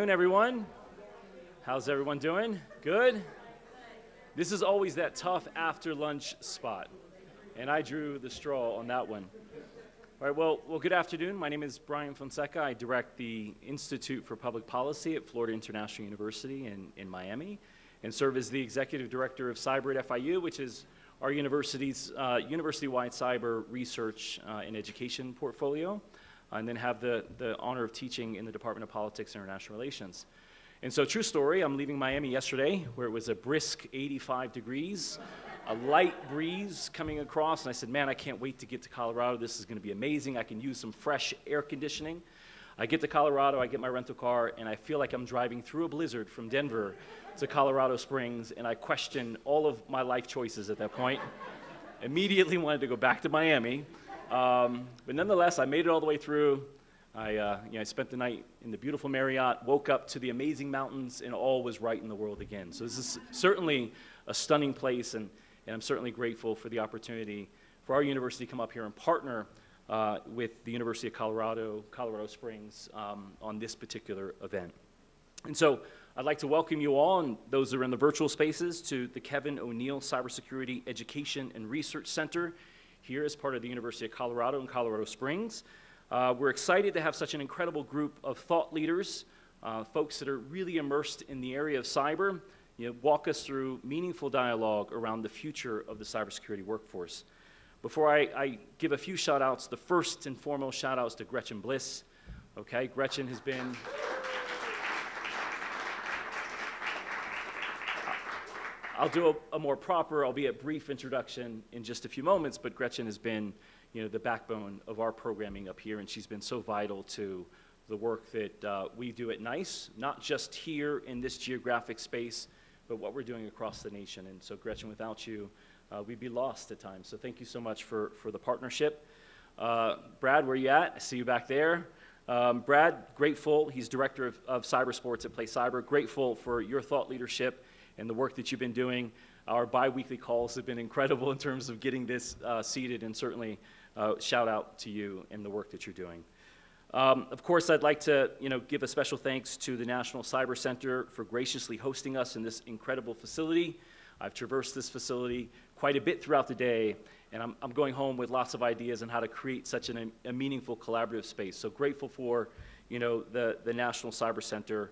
Good afternoon, everyone. How's everyone doing? Good? This is always that tough after lunch spot, and I drew the straw on that one. All right, well, good afternoon. My name is Brian Fonseca. I direct the Institute for Public Policy at Florida International University in Miami, and serve as the Executive Director of Cyber at FIU, which is our university's university-wide cyber research and education portfolio, and then have the honor of teaching in the Department of Politics and International Relations. And so, true story, I'm leaving Miami yesterday, where it was a brisk 85 degrees, a light breeze coming across, and I said, man, I can't wait to get to Colorado. This is going to be amazing. I can use some fresh air conditioning. I get to Colorado, I get my rental car, and I feel like I'm driving through a blizzard from Denver to Colorado Springs, and I question all of my life choices at that point. Immediately wanted to go back to Miami. But nonetheless, I made it all the way through. I spent the night in the beautiful Marriott, woke up to the amazing mountains, and all was right in the world again. So this is certainly a stunning place, and I'm certainly grateful for the opportunity for our university to come up here and partner with the University of Colorado Springs, on this particular event. And so I'd like to welcome you all, and those that are in the virtual spaces, to the Kevin O'Neill Cybersecurity Education and Research Center here as part of the University of Colorado in Colorado Springs. We're excited to have such an incredible group of thought leaders, folks that are really immersed in the area of cyber, walk us through meaningful dialogue around the future of the cybersecurity workforce. Before I give a few shout outs, the first and foremost shout outs to Gretchen Bliss. Okay, Gretchen has been I'll do a more proper, albeit brief introduction in just a few moments, but Gretchen has been, the backbone of our programming up here, and she's been so vital to the work that we do at NICE, not just here in this geographic space, but what we're doing across the nation. And so, Gretchen, without you, we'd be lost at times. So thank you so much for the partnership. Brad, where you at? I see you back there. Brad, grateful. He's director of cyber sports at Play Cyber. Grateful for your thought leadership and the work that you've been doing. Our bi-weekly calls have been incredible in terms of getting this seated, and certainly shout out to you and the work that you're doing. Of course, I'd like to give a special thanks to the National Cyber Center for graciously hosting us in this incredible facility. I've traversed this facility quite a bit throughout the day, and I'm going home with lots of ideas on how to create such a meaningful collaborative space. So grateful for the National Cyber Center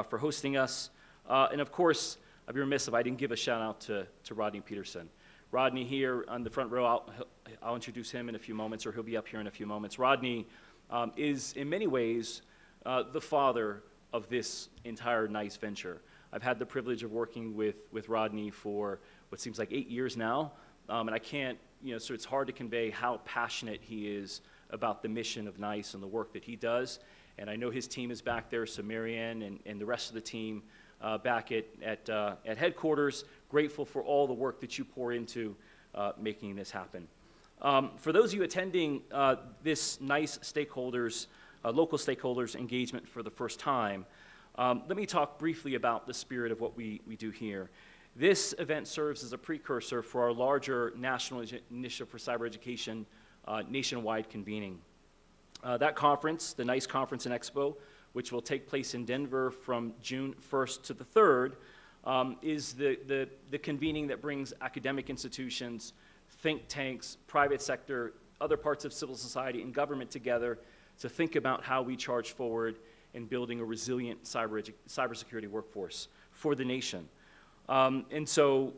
for hosting us. And of course, I'd be remiss if I didn't give a shout out to Rodney Petersen. Rodney here on the front row, I'll introduce him in a few moments, or he'll be up here in a few moments. Rodney is in many ways the father of this entire NICE venture. I've had the privilege of working with Rodney for what seems like 8 years now, and I can't, so it's hard to convey how passionate he is about the mission of NICE and the work that he does. And I know his team is back there, so Marianne and the rest of the team back at headquarters, grateful for all the work that you pour into making this happen. For those of you attending this NICE stakeholders, local stakeholders engagement for the first time, let me talk briefly about the spirit of what we do here. This event serves as a precursor for our larger National Initiative for Cyber Education nationwide convening. That conference, the NICE Conference and Expo, which will take place in Denver from June 1st to the 3rd, is the convening that brings academic institutions, think tanks, private sector, other parts of civil society, and government together to think about how we charge forward in building a resilient cybersecurity workforce for the nation. And so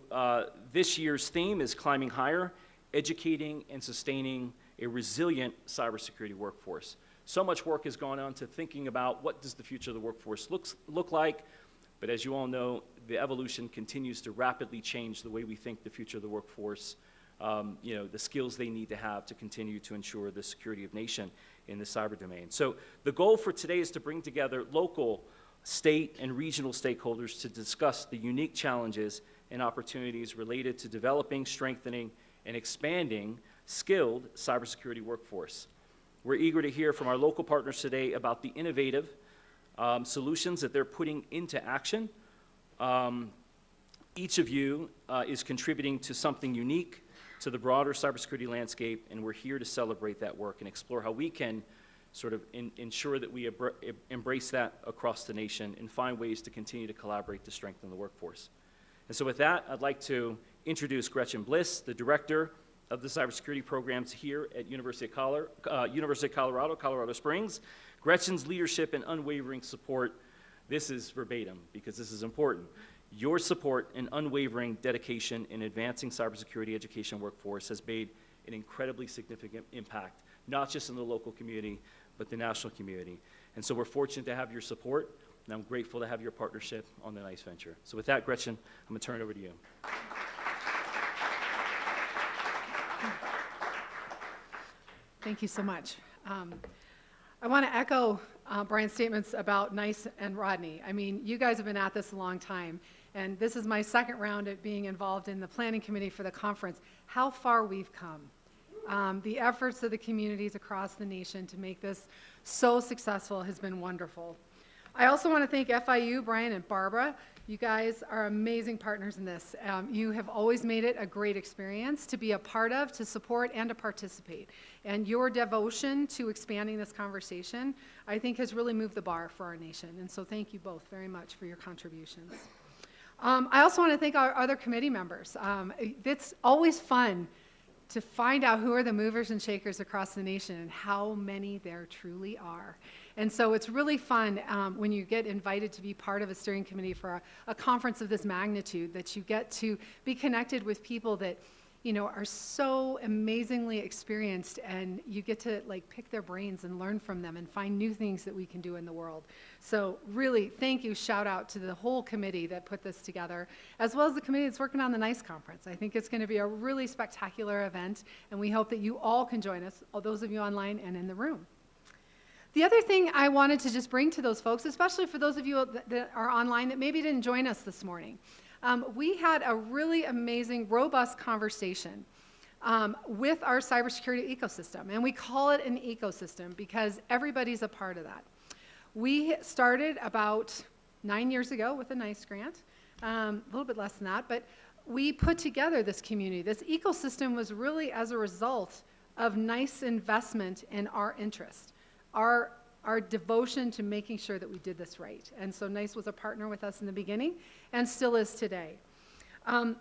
this year's theme is Climbing Higher, Educating and Sustaining a Resilient Cybersecurity Workforce. So much work has gone on to thinking about what does the future of the workforce look like, but as you all know, the evolution continues to rapidly change the way we think the future of the workforce, the skills they need to have to continue to ensure the security of nation in the cyber domain. So the goal for today is to bring together local, state, and regional stakeholders to discuss the unique challenges and opportunities related to developing, strengthening, and expanding skilled cybersecurity workforce. We're eager to hear from our local partners today about the innovative solutions that they're putting into action. Each of you is contributing to something unique to the broader cybersecurity landscape, and we're here to celebrate that work and explore how we can sort of ensure that we embrace that across the nation and find ways to continue to collaborate to strengthen the workforce. And so with that, I'd like to introduce Gretchen Bliss, the director of the cybersecurity programs here at University of Colorado, Colorado Springs. Gretchen's leadership and unwavering support, this is verbatim because this is important. Your support and unwavering dedication in advancing cybersecurity education workforce has made an incredibly significant impact, not just in the local community, but the national community. And so we're fortunate to have your support, and I'm grateful to have your partnership on the NICE venture. So with that, Gretchen, I'm going to turn it over to you. Thank you so much. I want to echo Brian's statements about NICE and Rodney. I mean, you guys have been at this a long time, and this is my second round at being involved in the planning committee for the conference. How far we've come. The efforts of the communities across the nation to make this so successful has been wonderful. I also want to thank FIU, Brian and Barbara. You guys are amazing partners in this. You have always made it a great experience to be a part of, to support, and to participate. And your devotion to expanding this conversation, I think, has really moved the bar for our nation. And so thank you both very much for your contributions. I also want to thank our other committee members. It's always fun to find out who are the movers and shakers across the nation and how many there truly are. And so it's really fun when you get invited to be part of a steering committee for a conference of this magnitude, that you get to be connected with people that, you know, are so amazingly experienced, and you get to like pick their brains and learn from them and find new things that we can do in the world. So really, thank you, shout out to the whole committee that put this together, as well as the committee that's working on the NICE conference. I think it's going to be a really spectacular event, and we hope that you all can join us, all those of you online and in the room. The other thing I wanted to just bring to those folks, especially for those of you that are online that maybe didn't join us this morning, we had a really amazing, robust conversation with our cybersecurity ecosystem, and we call it an ecosystem because everybody's a part of that. We started about 9 years ago with a NICE grant, a little bit less than that, but we put together this community. This ecosystem was really as a result of NICE investment in our interest. Our devotion to making sure that we did this right. And so NICE was a partner with us in the beginning and still is today.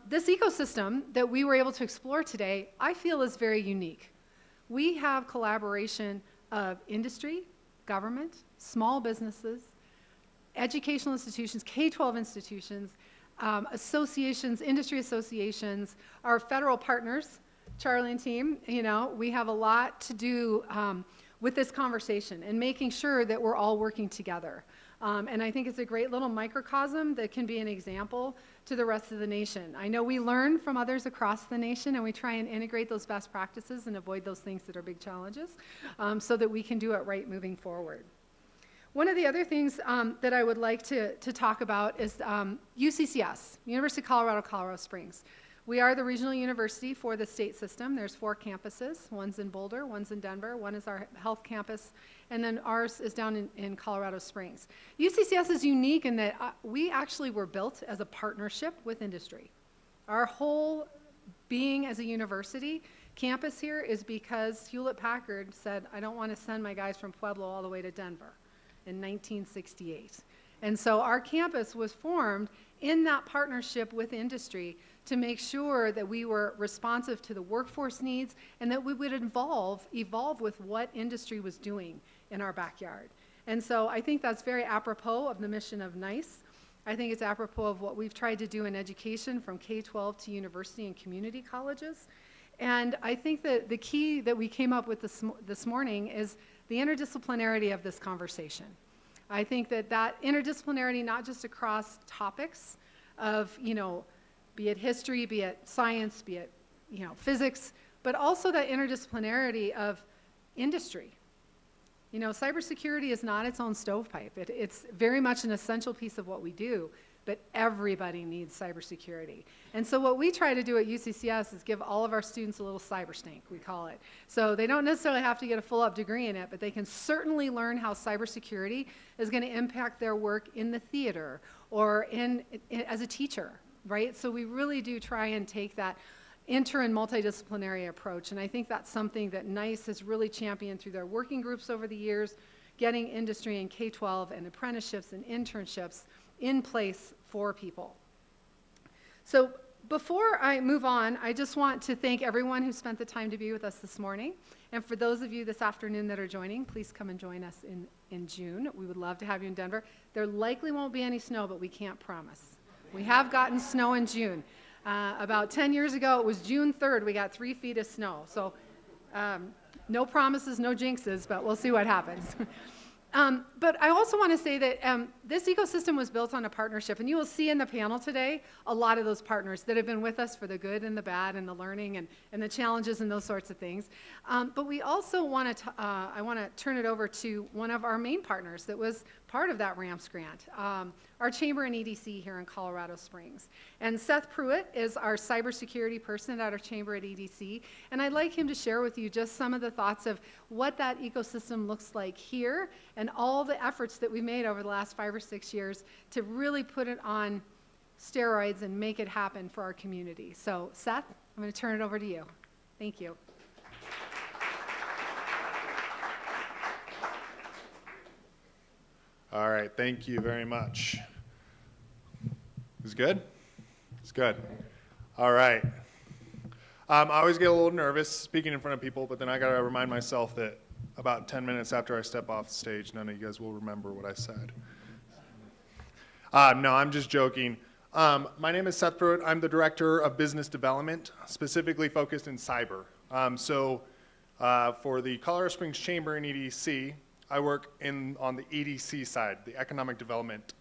This ecosystem that we were able to explore today, I feel is very unique. We have collaboration of industry, government, small businesses, educational institutions, K-12 institutions, associations, industry associations, our federal partners, Charlie and team. You know, we have a lot to do with this conversation and making sure that we're all working together. And I think it's a great little microcosm that can be an example to the rest of the nation. I know we learn from others across the nation, and we try and integrate those best practices and avoid those things that are big challenges so that we can do it right moving forward. One of the other things that I would like to talk about is UCCS, University of Colorado, Colorado Springs. We are the regional university for the state system. There's 4 campuses. One's in Boulder, one's in Denver, one is our health campus, and then ours is down in Colorado Springs. UCCS is unique in that we actually were built as a partnership with industry. Our whole being as a university campus here is because Hewlett-Packard said, I don't want to send my guys from Pueblo all the way to Denver in 1968. And so our campus was formed in that partnership with industry to make sure that we were responsive to the workforce needs and that we would evolve with what industry was doing in our backyard. And so I think that's very apropos of the mission of NICE. I think it's apropos of what we've tried to do in education from K-12 to university and community colleges. And I think that the key that we came up with this morning is the interdisciplinarity of this conversation. I think that interdisciplinarity, not just across topics of, you know, be it history, be it science, be it, you know, physics, but also that interdisciplinarity of industry. You know, cybersecurity is not its own stovepipe. It's very much an essential piece of what we do, but everybody needs cybersecurity. And so what we try to do at UCCS is give all of our students a little cyber stank, we call it. So they don't necessarily have to get a full-up degree in it, but they can certainly learn how cybersecurity is going to impact their work in the theater or as a teacher, right? So we really do try and take that inter and multidisciplinary approach. And I think that's something that NIST has really championed through their working groups over the years, getting industry and K-12 and apprenticeships and internships in place for people. So before I move on, I just want to thank everyone who spent the time to be with us this morning. And for those of you this afternoon that are joining, please come and join us in June. We would love to have you in Denver. There likely won't be any snow, but we can't promise. We have gotten snow in June. About 10 years ago, it was June 3rd, we got 3 feet of snow. So no promises, no jinxes, but we'll see what happens. But I also want to say that this ecosystem was built on a partnership, and you will see in the panel today a lot of those partners that have been with us for the good and the bad and the learning and the challenges and those sorts of things. But we also want to, I want to turn it over to one of our main partners that was part of that RAMPS grant, our chamber and EDC here in Colorado Springs. And Seth Pruett is our cybersecurity person at our chamber at EDC, and I'd like him to share with you just some of the thoughts of what that ecosystem looks like here and all the efforts that we've made over the last 5 or 6 years to really put it on steroids and make it happen for our community. So Seth, I'm going to turn it over to you. Thank you. All right, thank you very much. Is good? It's good. All right. I always get a little nervous speaking in front of people, but then I got to remind myself that about 10 minutes after I step off the stage, none of you guys will remember what I said. No, I'm just joking. My name is Seth Pruett. I'm the Director of Business Development, specifically focused in cyber. For the Colorado Springs Chamber and EDC, I work on the EDC side, the economic development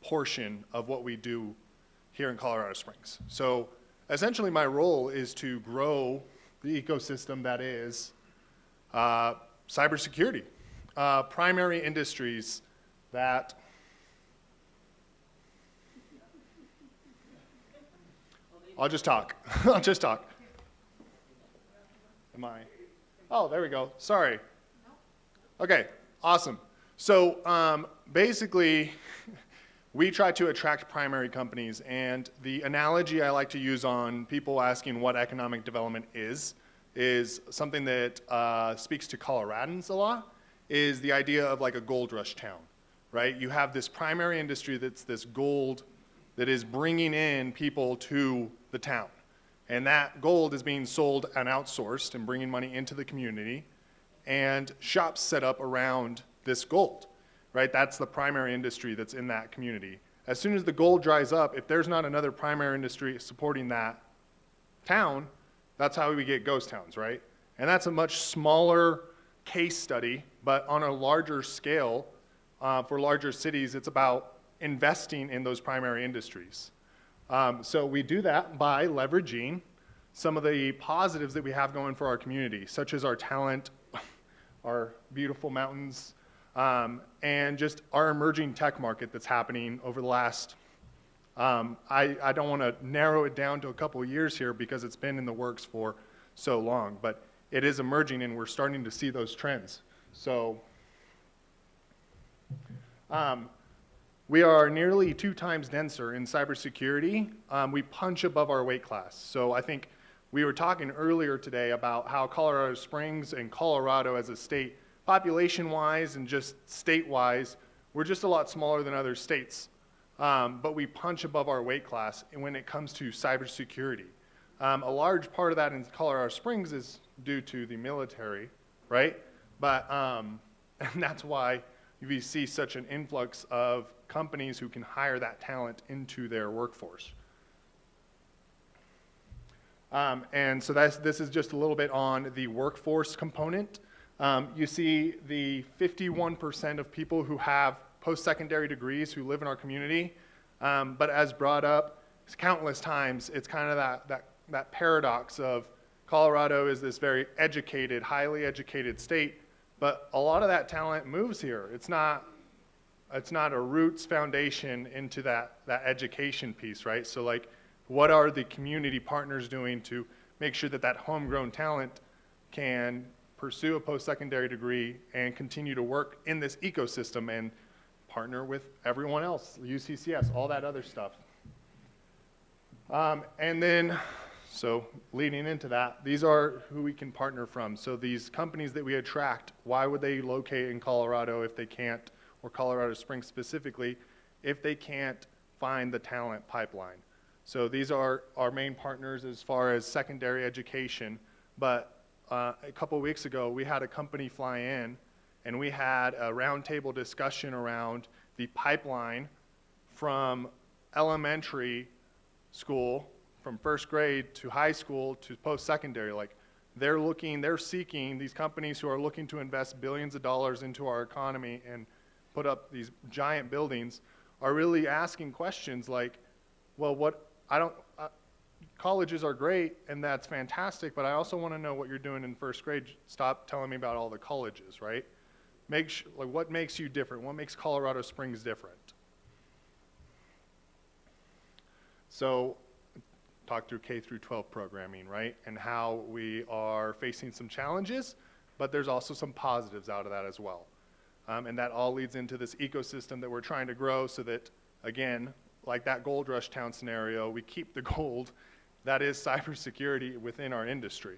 portion of what we do here in Colorado Springs. So essentially my role is to grow the ecosystem that is cybersecurity, primary industries that I'll just talk. I'll just talk. Am I? Oh, there we go. Sorry. Okay, awesome. So basically, we try to attract primary companies, and the analogy I like to use on people asking what economic development is something that speaks to Coloradans a lot, is the idea of like a gold rush town, right? You have this primary industry that's this gold that is bringing in people to the town. And that gold is being sold and outsourced and bringing money into the community, and shops set up around this gold, right? That's the primary industry that's in that community. As soon as the gold dries up, if there's not another primary industry supporting that town, that's how we get ghost towns, right? And that's a much smaller case study, but on a larger scale, for larger cities, it's about investing in those primary industries. So we do that by leveraging some of the positives that we have going for our community, such as our talent, our beautiful mountains, and just our emerging tech market that's happening over the last, I don't want to narrow it down to a couple of years here because it's been in the works for so long, but it is emerging and we're starting to see those trends. So we are nearly 2 times denser in cybersecurity. We punch above our weight class. So I think we were talking earlier today about how Colorado Springs and Colorado as a state, population-wise and just state-wise, we're just a lot smaller than other states. But we punch above our weight class when it comes to cybersecurity. A large part of that in Colorado Springs is due to the military, right? But and that's why we see such an influx of companies who can hire that talent into their workforce. And so this is just a little bit on the workforce component. You see the 51% of people who have post-secondary degrees who live in our community, but as brought up countless times, it's kind of that paradox of Colorado is this very educated, highly educated state, but a lot of that talent moves here. It's not a roots foundation into that education piece, right? So like, what are the community partners doing to make sure that homegrown talent can pursue a post-secondary degree and continue to work in this ecosystem and partner with everyone else, UCCS, all that other stuff. And then So leading into that, these are who we can partner from. So these companies that we attract, why would they locate in Colorado if they can't, or Colorado Springs specifically, if they can't find the talent pipeline? So these are our main partners as far as secondary education. But a couple of weeks ago, we had a company fly in, and we had a roundtable discussion around the pipeline from elementary school, from first grade to high school to post-secondary. Like, they're seeking, these companies who are looking to invest billions of dollars into our economy and put up these giant buildings, are really asking questions like, well, colleges are great and that's fantastic, but I also want to know what you're doing in first grade. Stop telling me about all the colleges, right? What makes you different? What makes Colorado Springs different? So, talk through K through 12 programming, right? And how we are facing some challenges, but there's also some positives out of that as well. And that all leads into this ecosystem that we're trying to grow so that, again, like that gold rush town scenario, we keep the gold that is cybersecurity within our industry.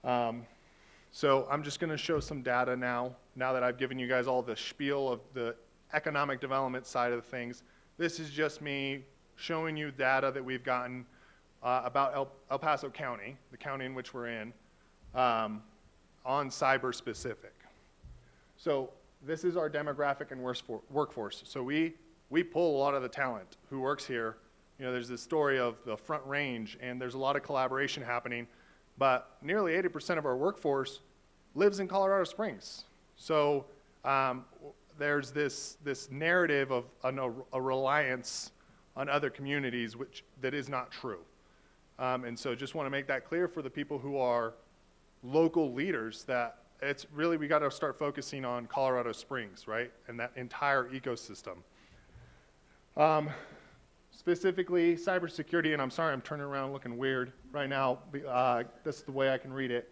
So I'm just going to show some data now that I've given you guys all the spiel of the economic development side of things. This is just me showing you data that we've gotten about El Paso County, the county in which we're in, on cyber specific. So this is our demographic and workforce. So we pull a lot of the talent who works here. You know, there's this story of the Front Range, and there's a lot of collaboration happening, but nearly 80% of our workforce lives in Colorado Springs. So there's this narrative of a reliance on other communities, that is not true. And so just want to make that clear for the people who are local leaders, that it's really, we got to start focusing on Colorado Springs, right? And that entire ecosystem. Specifically, cybersecurity, and I'm sorry I'm turning around looking weird right now. This is the way I can read it.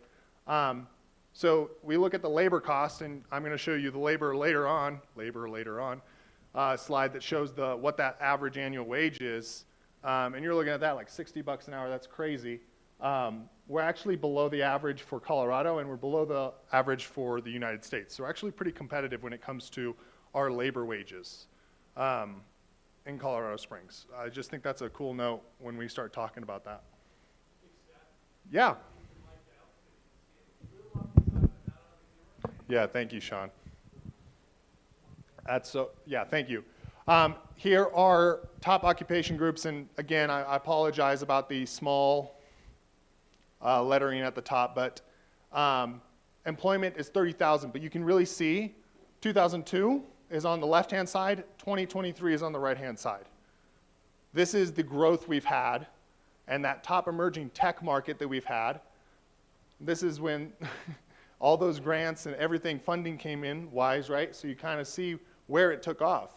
So we look at the labor cost, and I'm going to show you the labor later on, slide that shows what that average annual wage is. And you're looking at that like $60 an hour. That's crazy. We're actually below the average for Colorado, and we're below the average for the United States. So we're actually pretty competitive when it comes to our labor wages in Colorado Springs. I just think that's a cool note when we start talking about that. Yeah. Yeah, thank you, Sean. Thank you. Here are top occupation groups, and again, I apologize about the small lettering at the top, but employment is 30,000, but you can really see 2002 is on the left-hand side, 2023 is on the right-hand side. This is the growth we've had, and that top emerging tech market that we've had. This is when all those grants and everything, funding came in, WISE, right? So you kind of see where it took off.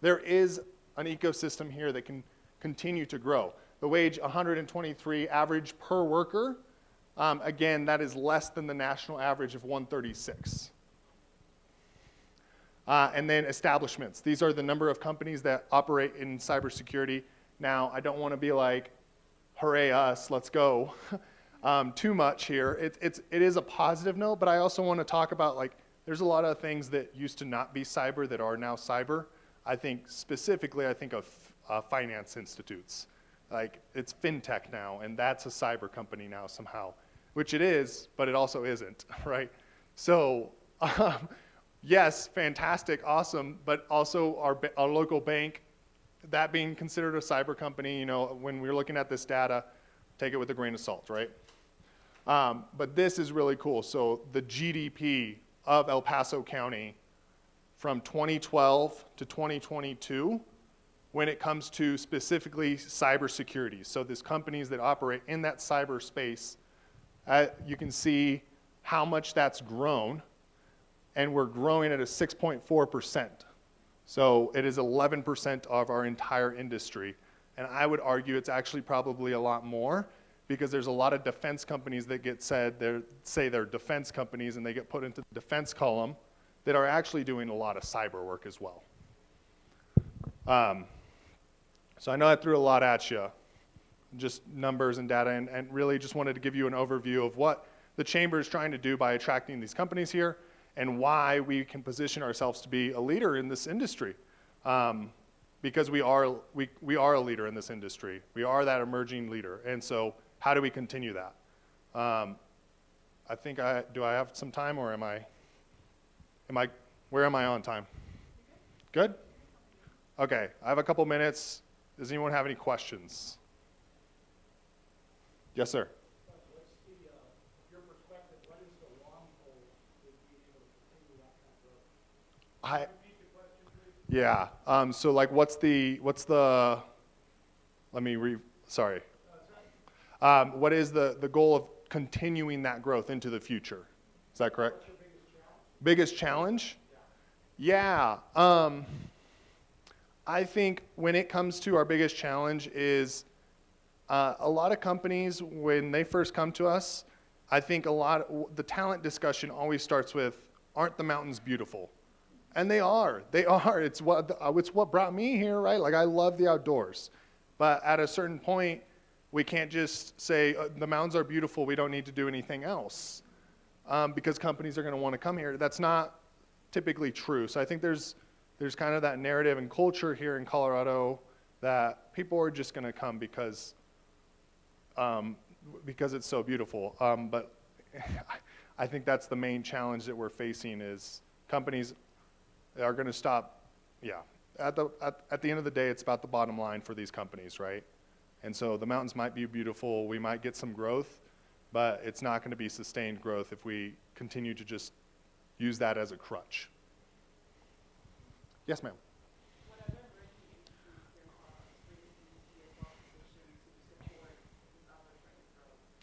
There is an ecosystem here that can continue to grow. The wage, 123 average per worker. Again, that is less than the national average of 136. And then establishments. These are the number of companies that operate in cybersecurity. Now, I don't want to be like, hooray us, let's go, too much here. It is a positive note, but I also want to talk about, like, there's a lot of things that used to not be cyber that are now cyber. I think of finance institutes. Like, it's fintech now, and that's a cyber company now somehow, which it is, but it also isn't, right? So, yes, fantastic, awesome, but also our local bank, that being considered a cyber company, you know, when we're looking at this data, take it with a grain of salt, right? But this is really cool. So the GDP of El Paso County from 2012 to 2022, when it comes to specifically cybersecurity. So these companies that operate in that cyber space, you can see how much that's grown, and we're growing at a 6.4%. So it is 11% of our entire industry. And I would argue it's actually probably a lot more, because there's a lot of defense companies that say they're defense companies, and they get put into the defense column, that are actually doing a lot of cyber work as well. So I know I threw a lot at you. just numbers and data, and really just wanted to give you an overview of what the chamber is trying to do by attracting these companies here and why we can position ourselves to be a leader in this industry. Because we are a leader in this industry. We are that emerging leader. And so how do we continue that? I think do I have some time, or where am I on time? Good? Okay, I have a couple minutes. Does anyone have any questions? Yes, sir. What's your perspective, what is the long goal with being able to continue that kind of growth? Repeat the question, please. Yeah, so like what is the goal of continuing that growth into the future? Is that correct? What's your biggest challenge? Biggest challenge? Yeah, I think when it comes to our biggest challenge is a lot of companies, when they first come to us, I think the talent discussion always starts with, aren't the mountains beautiful? And they are. It's what brought me here, right? Like, I love the outdoors. But at a certain point, we can't just say, the mountains are beautiful, we don't need to do anything else. Because companies are going to want to come here. That's not typically true. So I think there's kind of that narrative and culture here in Colorado that people are just going to come because it's so beautiful. But I think that's the main challenge that we're facing is companies are going to stop. Yeah, at the end of the day, it's about the bottom line for these companies, right? And so the mountains might be beautiful, we might get some growth, but it's not going to be sustained growth if we continue to just use that as a crutch. Yes, ma'am.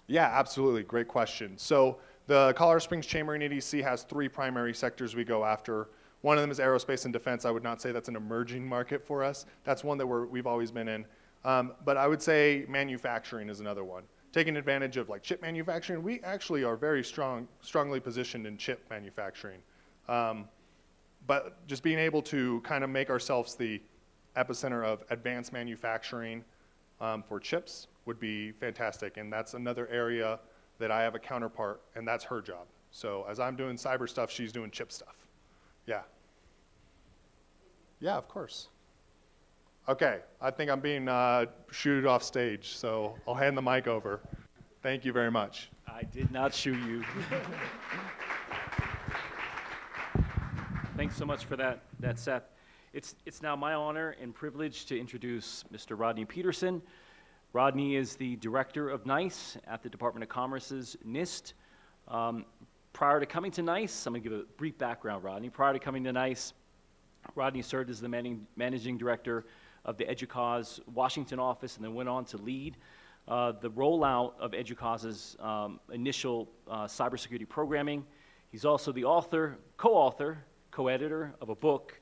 Yeah, absolutely. Great question. So the Colorado Springs Chamber and EDC has 3 primary sectors we go after. One of them is aerospace and defense. I would not say that's an emerging market for us. That's one that we've always been in. But I would say manufacturing is another one. Taking advantage of like chip manufacturing, we actually are very strongly positioned in chip manufacturing. But just being able to kind of make ourselves the epicenter of advanced manufacturing for chips would be fantastic. And that's another area that I have a counterpart, and that's her job. So as I'm doing cyber stuff, she's doing chip stuff. Yeah. Yeah, of course. Okay, I think I'm being shooed off stage, so I'll hand the mic over. Thank you very much. I did not shoot you. Thanks so much for that, Seth. It's now my honor and privilege to introduce Mr. Rodney Petersen. Rodney is the director of NICE at the Department of Commerce's NIST. Prior to coming to NICE, I'm going to give a brief background, Rodney. Prior to coming to NICE, Rodney served as the managing director of the EDUCAUSE Washington office and then went on to lead the rollout of EDUCAUSE's initial cybersecurity programming. He's also the co-editor of a book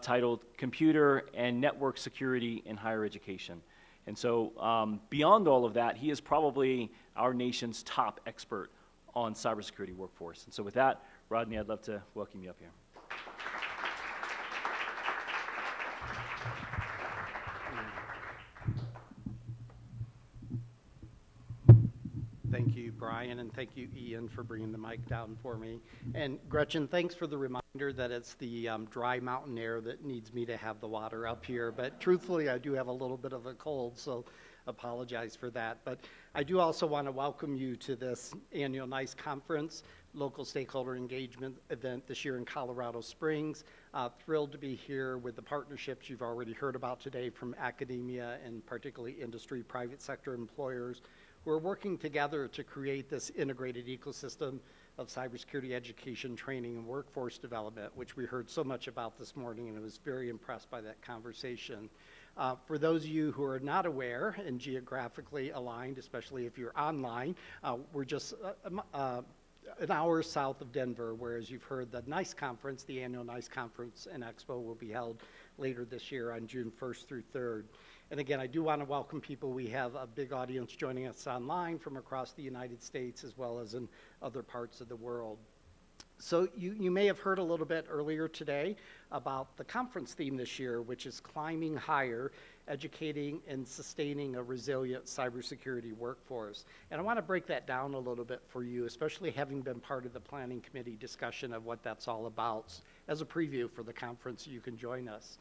titled Computer and Network Security in Higher Education. And so beyond all of that, he is probably our nation's top expert on cybersecurity workforce. And so with that, Rodney, I'd love to welcome you up here. Thank you, Brian, and thank you, Ian, for bringing the mic down for me. And Gretchen, thanks for the reminder that it's the dry mountain air that needs me to have the water up here. But truthfully, I do have a little bit of a cold, so apologize for that. But I do also want to welcome you to this annual NICE conference, local stakeholder engagement event this year in Colorado Springs. Thrilled to be here with the partnerships you've already heard about today from academia and particularly industry, private sector employers. We're working together to create this integrated ecosystem of cybersecurity education, training, and workforce development, which we heard so much about this morning, and I was very impressed by that conversation. For those of you who are not aware and geographically aligned, especially if you're online, we're just an hour south of Denver, whereas you've heard the NICE conference, the annual NICE conference and expo will be held later this year on June 1st through 3rd. And again, I do want to welcome people. We have a big audience joining us online from across the United States as well as in other parts of the world. So you may have heard a little bit earlier today about the conference theme this year, which is Climbing Higher, Educating and Sustaining a Resilient Cybersecurity Workforce. And I want to break that down a little bit for you, especially having been part of the planning committee discussion of what that's all about. As a preview for the conference, you can join us.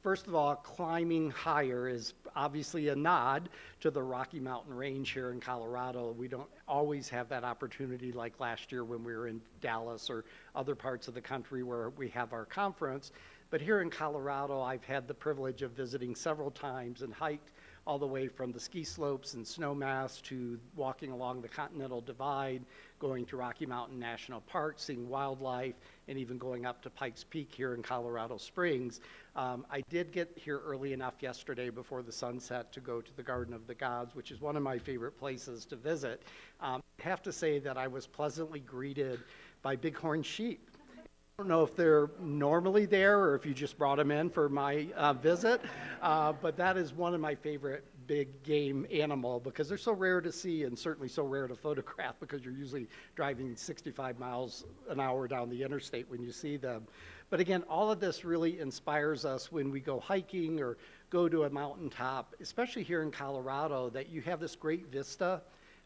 First of all, Climbing Higher is obviously a nod to the Rocky Mountain Range here in Colorado. We don't always have that opportunity like last year when we were in Dallas or other parts of the country where we have our conference. But here in Colorado, I've had the privilege of visiting several times and hiked all the way from the ski slopes and snowmass to walking along the Continental Divide, going to Rocky Mountain National Park, seeing wildlife, and even going up to Pikes Peak here in Colorado Springs. I did get here early enough yesterday before the sunset to go to the Garden of the Gods, which is one of my favorite places to visit. I have to say that I was pleasantly greeted by bighorn sheep. I don't know if they're normally there or if you just brought them in for my visit, but that is one of my favorite big game animal because they're so rare to see and certainly so rare to photograph because you're usually driving 65 miles an hour down the interstate when you see them. But again, all of this really inspires us when we go hiking or go to a mountaintop, especially here in Colorado, that you have this great vista,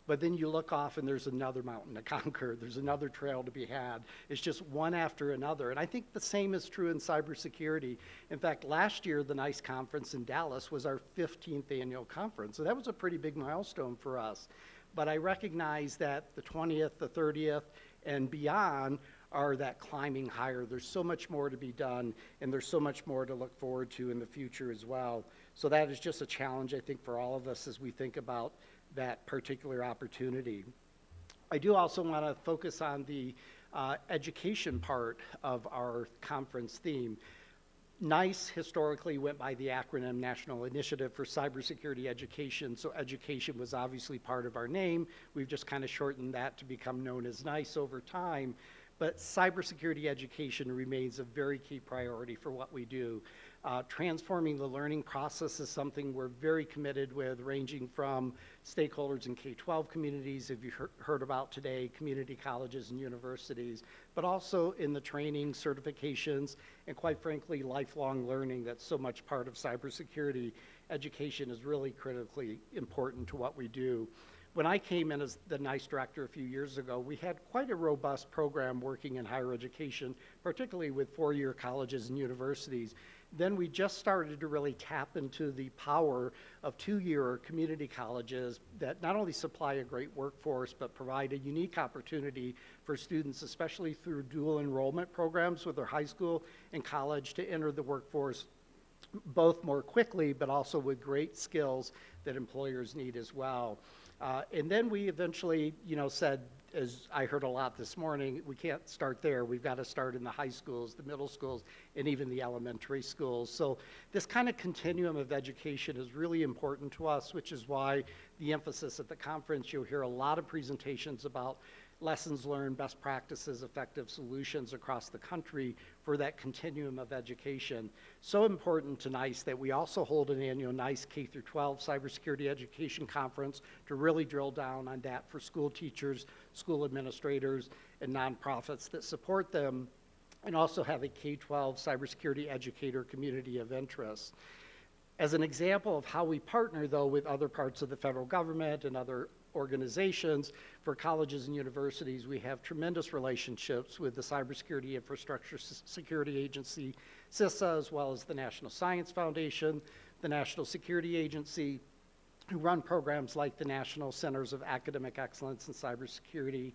but then you look off and there's another mountain to conquer. There's another trail to be had. It's just one after another. And I think the same is true in cybersecurity. In fact, last year, the NIST conference in Dallas was our 15th annual conference. So that was a pretty big milestone for us. But I recognize that the 20th, the 30th, and beyond are that climbing higher. There's so much more to be done, and there's so much more to look forward to in the future as well. So that is just a challenge, I think, for all of us as we think about that particular opportunity. I do also want to focus on the education part of our conference theme. NICE historically went by the acronym National Initiative for Cybersecurity Education, so education was obviously part of our name. We've just kind of shortened that to become known as NICE over time. But cybersecurity education remains a very key priority for what we do. Transforming the learning process is something we're very committed with, ranging from stakeholders in K-12 communities, if you heard about today, community colleges and universities, but also in the training, certifications, and quite frankly, lifelong learning that's so much part of cybersecurity. Education is really critically important to what we do. When I came in as the NICE director a few years ago, we had quite a robust program working in higher education, particularly with four-year colleges and universities. Then we just started to really tap into the power of two-year community colleges that not only supply a great workforce, but provide a unique opportunity for students, especially through dual enrollment programs with their high school and college, to enter the workforce both more quickly, but also with great skills that employers need as well. And then we eventually, said, as I heard a lot this morning, we can't start there. We've got to start in the high schools, the middle schools, and even the elementary schools. So this kind of continuum of education is really important to us, which is why the emphasis at the conference, you'll hear a lot of presentations about lessons learned, best practices, effective solutions across the country for that continuum of education. So important to NICE that we also hold an annual NICE K-12 Cybersecurity Education Conference to really drill down on that for school teachers, school administrators, and nonprofits that support them, and also have a K-12 cybersecurity educator community of interest. As an example of how we partner, though, with other parts of the federal government and other organizations, for colleges and universities, we have tremendous relationships with the Cybersecurity Infrastructure Security Agency, CISA, as well as the National Science Foundation, the National Security Agency, who run programs like the National Centers of Academic Excellence in Cybersecurity,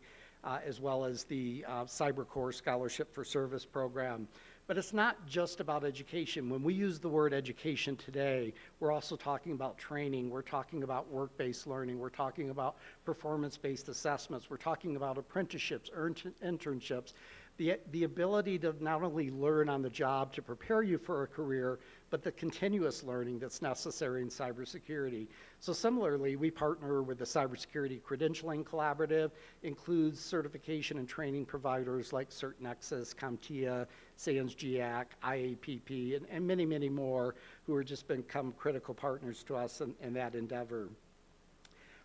as well as the CyberCorps Scholarship for Service program. But it's not just about education. When we use the word education today, we're also talking about training. We're talking about work-based learning. We're talking about performance-based assessments. We're talking about apprenticeships, internships, the ability to not only learn on the job to prepare you for a career, but the continuous learning that's necessary in cybersecurity. So similarly, we partner with the Cybersecurity Credentialing Collaborative, includes certification and training providers like CertNexus, CompTIA, SANS-GIAC, IAPP, and many, many more who have just become critical partners to us in that endeavor.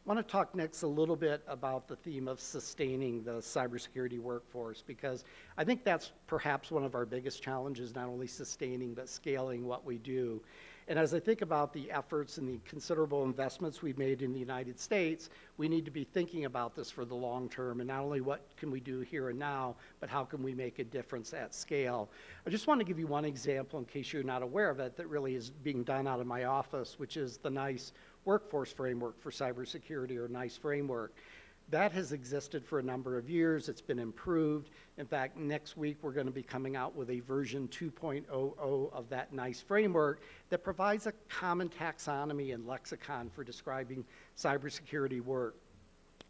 I want to talk next a little bit about the theme of sustaining the cybersecurity workforce, because I think that's perhaps one of our biggest challenges, not only sustaining but scaling what we do. And as I think about the efforts and the considerable investments we've made in the United States, we need to be thinking about this for the long term, and not only what can we do here and now, but how can we make a difference at scale. I just want to give you one example in case you're not aware of it that really is being done out of my office, which is the NIST Workforce Framework for Cybersecurity, or NIST framework. That has existed for a number of years. It's been improved. In fact, next week we're going to be coming out with a version 2.00 of that NIST framework that provides a common taxonomy and lexicon for describing cybersecurity work.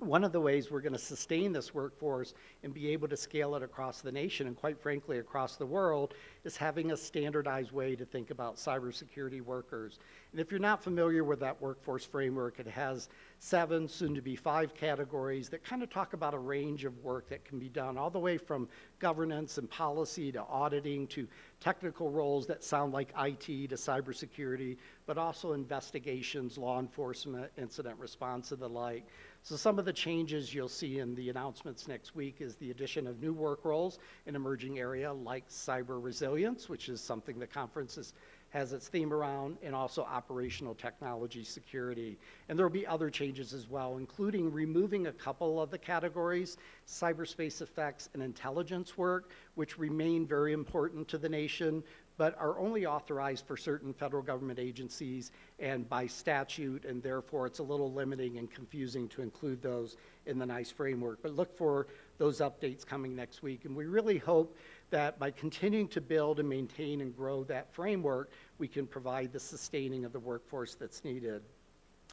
One of the ways we're going to sustain this workforce and be able to scale it across the nation, and quite frankly across the world, is having a standardized way to think about cybersecurity workers. And if you're not familiar with that workforce framework, it has 7, soon to be 5 categories that kind of talk about a range of work that can be done, all the way from governance and policy to auditing to technical roles that sound like IT to cybersecurity, but also investigations, law enforcement, incident response, and the like. So some of the changes you'll see in the announcements next week is the addition of new work roles in emerging area like cyber resilience, which is something the conference has its theme around, and also operational technology security. And there will be other changes as well, including removing a couple of the categories, cyberspace effects and intelligence work, which remain very important to the nation, but are only authorized for certain federal government agencies and by statute, and therefore it's a little limiting and confusing to include those in the NIST framework. But look for those updates coming next week. And we really hope that by continuing to build and maintain and grow that framework, we can provide the sustaining of the workforce that's needed.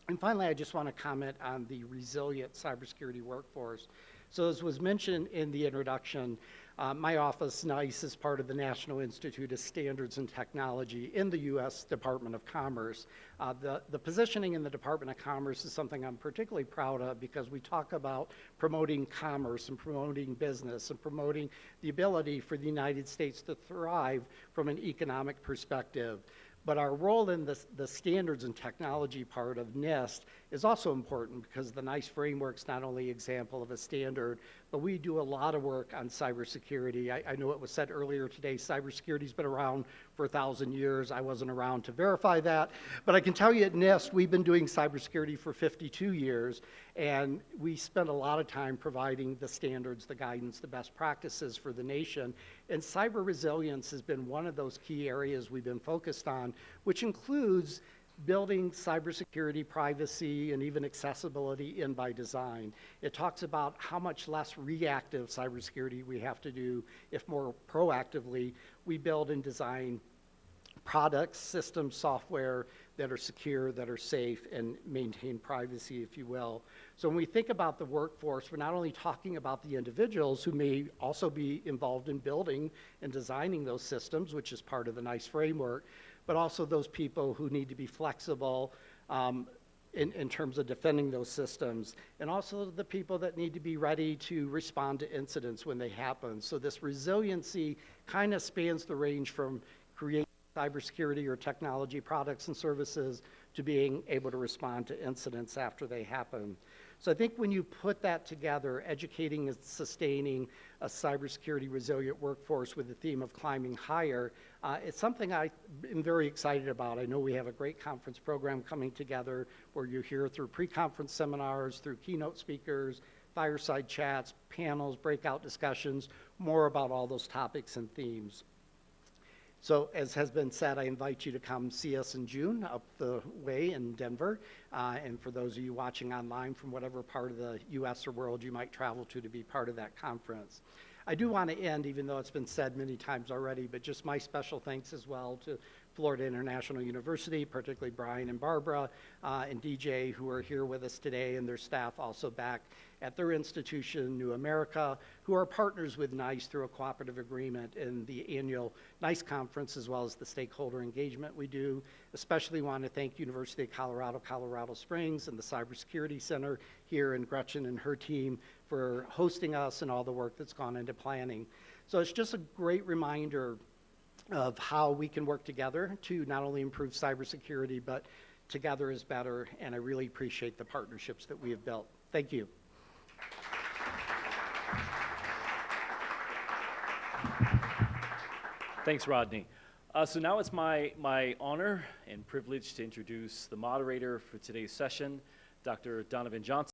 And finally, I just want to comment on the resilient cybersecurity workforce. So as was mentioned in the introduction, my office, NICE, is part of the National Institute of Standards and Technology in the U.S. Department of Commerce. The positioning in the Department of Commerce is something I'm particularly proud of, because we talk about promoting commerce and promoting business and promoting the ability for the United States to thrive from an economic perspective. But our role in the standards and technology part of NIST is also important, because the NIST framework's not only an example of a standard, but we do a lot of work on cybersecurity. I know it was said earlier today, cybersecurity's been around for 1,000 years. I wasn't around to verify that, but I can tell you at NIST, we've been doing cybersecurity for 52 years, and we spend a lot of time providing the standards, the guidance, the best practices for the nation. And cyber resilience has been one of those key areas we've been focused on, which includes building cybersecurity, privacy, and even accessibility in by design. It talks about how much less reactive cybersecurity we have to do if more proactively we build and design products, systems, software that are secure, that are safe, and maintain privacy, if you will. So when we think about the workforce, we're not only talking about the individuals who may also be involved in building and designing those systems, which is part of the NICE framework, but also those people who need to be flexible in terms of defending those systems, and also the people that need to be ready to respond to incidents when they happen. So this resiliency kind of spans the range from creating cybersecurity or technology products and services to being able to respond to incidents after they happen. So I think when you put that together, educating and sustaining a cybersecurity resilient workforce with the theme of climbing higher, it's something I am very excited about. I know we have a great conference program coming together where you're here through pre-conference seminars, through keynote speakers, fireside chats, panels, breakout discussions, more about all those topics and themes. So as has been said, I invite you to come see us in June up the way in Denver. And for those of you watching online from whatever part of the US or world you might travel to be part of that conference. I do want to end, even though it's been said many times already, but just my special thanks as well to Florida International University, particularly Brian and Barbara and DJ, who are here with us today, and their staff also back at their institution, New America, who are partners with NICE through a cooperative agreement in the annual NICE conference, as well as the stakeholder engagement we do. Especially want to thank University of Colorado, Colorado Springs, and the Cybersecurity Center here, and Gretchen and her team for hosting us and all the work that's gone into planning. So it's just a great reminder of how we can work together to not only improve cybersecurity, but together is better, and I really appreciate the partnerships that we have built. Thank you. Thanks, Rodney. So now it's my honor and privilege to introduce the moderator for today's session, Dr. Donovan Johnson.